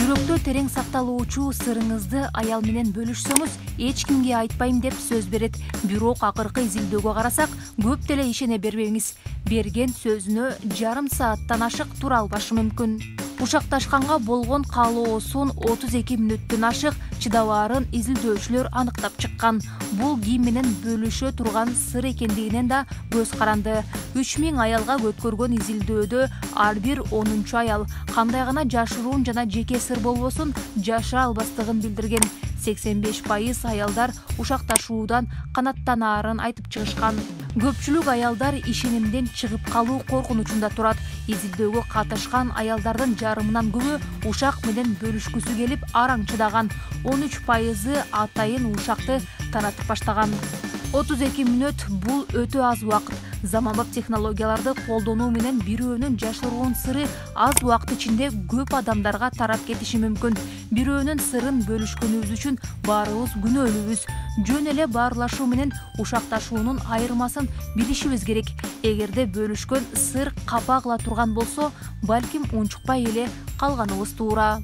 Жүрөктө терең сакталуучу сырыңызды аял менен бөлүшсөңүз эч кимге айтпайм деп сөз берет. Бирок акыркы изилдөөгө карасак, көп деле ишене бербеңиз. Берген сөзүнө жарым сааттан ашык тура албашы мүмкүн. Ушакташканга болгон каалоосун 32 мүнөттөн ашык чыдабаарын изилдөөчүлөр аныктап чыккан. Бул ким менен бөлүшө турган сыр экендигинен да көз каранды. 3000 аялга өткөргөн изилдөөдө ар бир 10-чу аял кандай гана жашыруун жана жеке сыр болбосун жаша албастыгын билдирген. 85% аялдар ушакташуудан канаттанаарын айтып чыгышкан. Көпчүлүк аялдар ишенимден чыгып калуу коркунучунда турат. Изилдөөгө катышкан аялдардын жарымынан көбү ушак менен бөлүшкүсү келип араң чыдаган. 13% атайын ушакты таратып баштаган. 32 мүнөт бул өтө аз убакыт. Заманбап технологияларды колдонуу менен бирөөнүн жашыруун сыры аз убакыт ичинде көп адамдарга тарап кетиши мүмкүн. Бирөөнүн сырын бөлүшкөнүбүз үчүн баарыбыз күнөөлүүбүз. Жөн эле баарлашуу менен ушакташуунун айырмасын билишибиз керек. Эгерде бөлүшкөн сыр капа кыла турган болсо, балким унчукпай эле калганыбыз туура.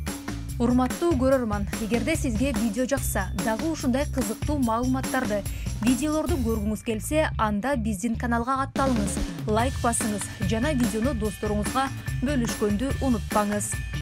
Урматтуу көрөрман, эгерде сизге видео жакса, дагы ушундай кызыктуу маалыматтарды, видеолорду көргүңүз келсе, анда биздин каналга катталыңыз, лайк басыңыз жана видеону досторуңузга бөлүшкөндү унутпаңыз.